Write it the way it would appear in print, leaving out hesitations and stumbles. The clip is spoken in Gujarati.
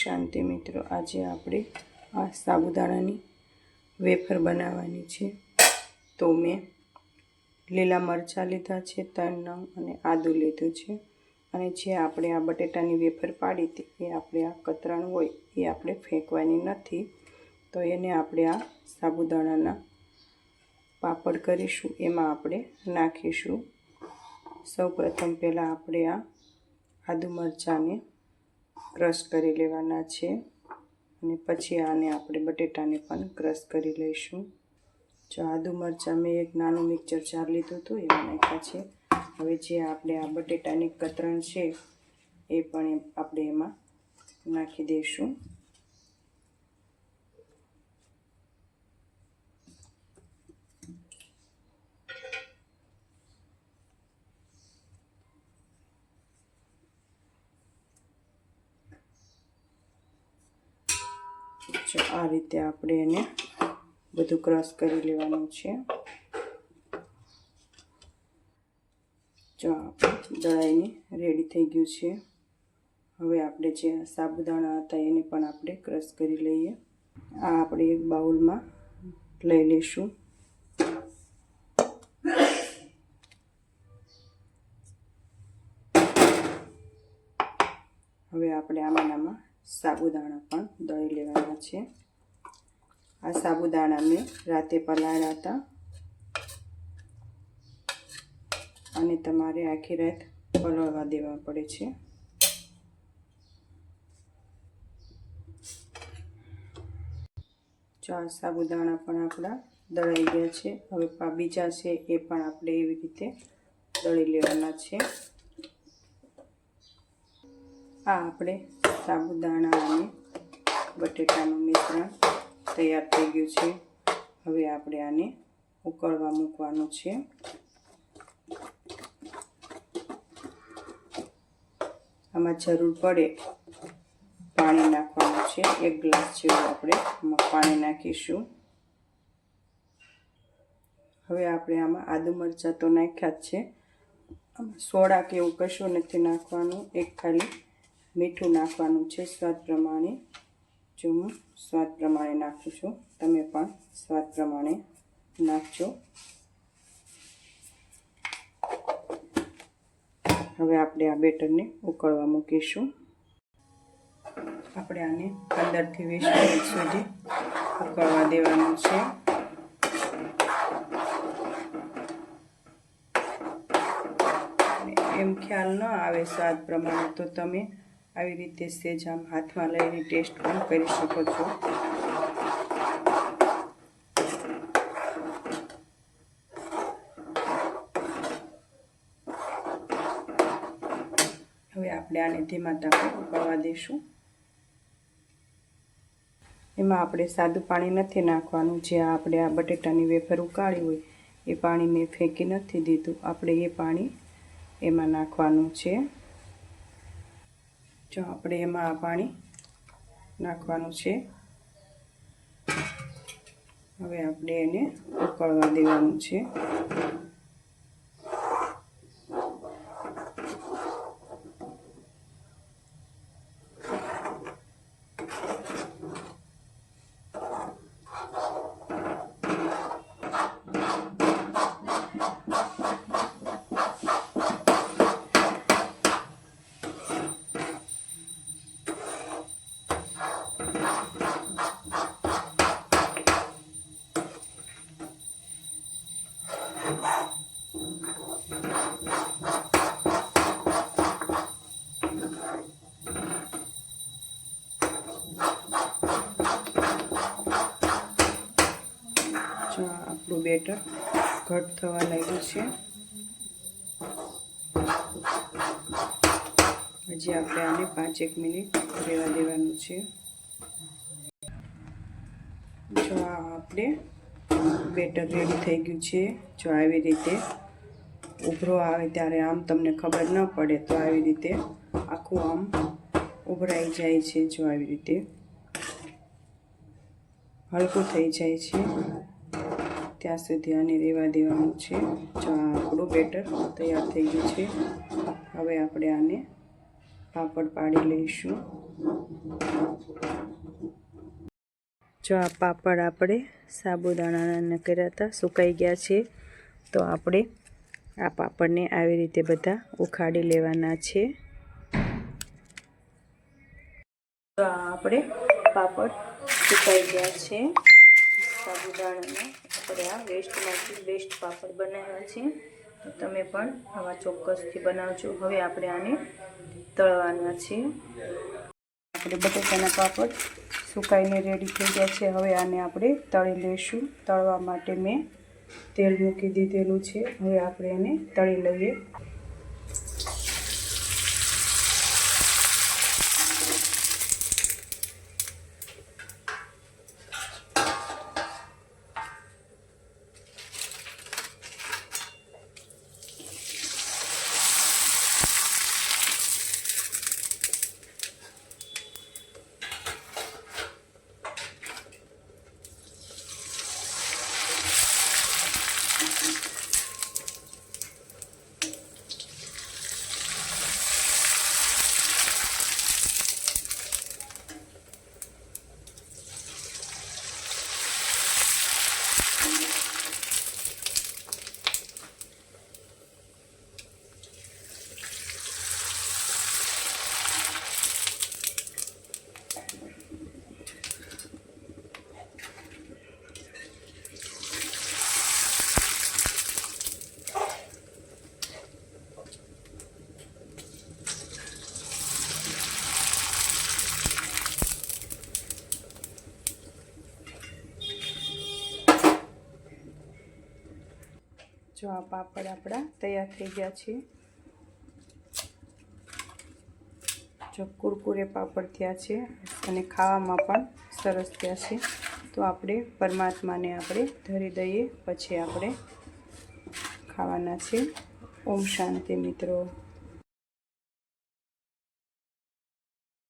શાંતિ મિત્રો, આજે આપણે આ સાબુદાણાની વેફર બનાવવાની છે। તો મેં લીલા મરચાં લીધા છે 3 નંગ અને આદું લીધું છે। અને જે આપણે આ બટેટાની વેફર પાડી હતી એ આપણે આ કતરણ હોય એ આપણે ફેંકવાની નથી, તો એને આપણે આ સાબુદાણાના પાપડ કરીશું, એમાં આપણે નાખીશું। સૌપ્રથમ પહેલાં આપણે આ આદુ મરચાંને ક્રશ કરી લેવાના છે અને પછી આને આપણે બટેટાને પણ ક્રશ કરી લઈશું। જો આદુ મરચાં મેં એક નાનું મિક્સર જાર લીધું હતું એમાં નાખ્યા છે। હવે જે આપણે આ બટેટાની કતરણ છે એ પણ આપણે એમાં નાખી દઈશું। જો આ રીતે આપણે એને બધું ક્રશ કરી લેવાનું છે। જો આપણે દળાઈને રેડી થઈ ગયું છે। હવે આપણે જે સાબુદાણા હતા એને પણ આપણે ક્રશ કરી લઈએ। આ આપણે એક બાઉલમાં લઈ લઈશું। હવે આપણે આમાંનામાં સાબુદાણા પણ દળી લેવાના છે। આ સાબુદાણા મેં રાતે પલાળ્યા હતા અને તમારે આખી રાત પલાળવા દેવા પડે છે। જો આ સાબુદાણા પણ આપણા દળાઈ ગયા છે। હવે બીજા છે એ પણ આપણે એવી રીતે દળી લેવાના છે। આ આપણે સાબુદાણા અને બટેટાનું મિશ્રણ તૈયાર થઈ ગયું છે। હવે આપણે આને ઉકળવા મૂકવાનું છે। આમાં જરૂર પડે પાણી નાખવાનું છે। 1 ગ્લાસ જેવું આપણે આમાં પાણી નાખીશું। હવે આપણે આમાં આદુ મરચાં તો નાખ્યા જ છે, આમાં સોડા કે એવું કશું નથી નાખવાનું, એક ખાલી મીઠું નાખવાનું છે સ્વાદ પ્રમાણે। જો હું સ્વાદ પ્રમાણે નાખું છું, તમે પણ સ્વાદ પ્રમાણે નાખજો। હવે આપણે આ બેટરને ઉકળવા મૂકીશું। આપણે આને 15 થી 20 મિનિટ સુધી ઉકળવા દેવાનું છે। એમ ખ્યાલ ન આવે સ્વાદ પ્રમાણે તો તમે આવી રીતે સેજ આમ હાથમાં લઈને ટેસ્ટ પણ કરી શકો છો। હવે આપણે આને ધીમા તાપે ઉકળવા દઈશું। એમાં આપણે સાદું પાણી નથી નાખવાનું, જે આપણે આ બટેટાની વેફર ઉકાળી હોય એ પાણી મેં ફેંકી નથી દીધું, આપણે એ પાણી એમાં નાખવાનું છે। જો આપણે એમાં આ પાણી નાખવાનું છે। હવે આપણે એને ઉકળવા દેવાનું છે। જો આપણું બેટર ઘટ થવા લાગ્યું છે। હજી આપણે આને 5-1 મિનિટ રહેવા દેવાનું છે। જો આ આપણે બેટર રેડી થઈ ગયું છે। જો આવી રીતે ઉભરો આવે ત્યારે આમ તમને ખબર ન પડે તો આવી રીતે આખું આમ ઉભરાઈ જાય છે। જો આવી રીતે હલકું થઈ જાય છે ત્યાં સુધી આને રહેવા દેવાનું છે। જો આપણું બેટર તૈયાર થઈ ગયું છે। હવે આપણે આને પાપડ પાડી લઈશું। જો આ પાપડ આપણે સાબુદાણાના કર્યા હતા, સુકાઈ ગયા છે. તો આપણે આ પાપડને આવી રીતે બધા ઉખાડી લેવાના છે. તો આપણે પાપડ સુકાઈ ગયા છે સાબુદાણાના. આપણે આ વેસ્ટમાંથી બેસ્ટ પાપડ બનાવ્યા છે. તો તમે પણ આવા ચોક્કસથી બનાવજો. હવે આપણે આને તળવાના છે. આપણે બટેટાના પાપડ સુકાઈને રેડી થઈ ગયા છે. હવે આને આપણે તળી લઈશું. તળવા માટે મેં તેલ મૂકી દીધેલું છે. હવે આપણે એને તળી લઈએ. જો આ પાપડ આપણા તૈયાર થઈ ગયા છે. જો કુરકુરે પાપડ થયા છે અને ખાવામાં પણ સરસ થયા છે. તો આપણે પરમાત્માને આપણે ધરી દઈએ, પછી આપણે ખાવાના છે. ઓમ શાંતિ મિત્રો.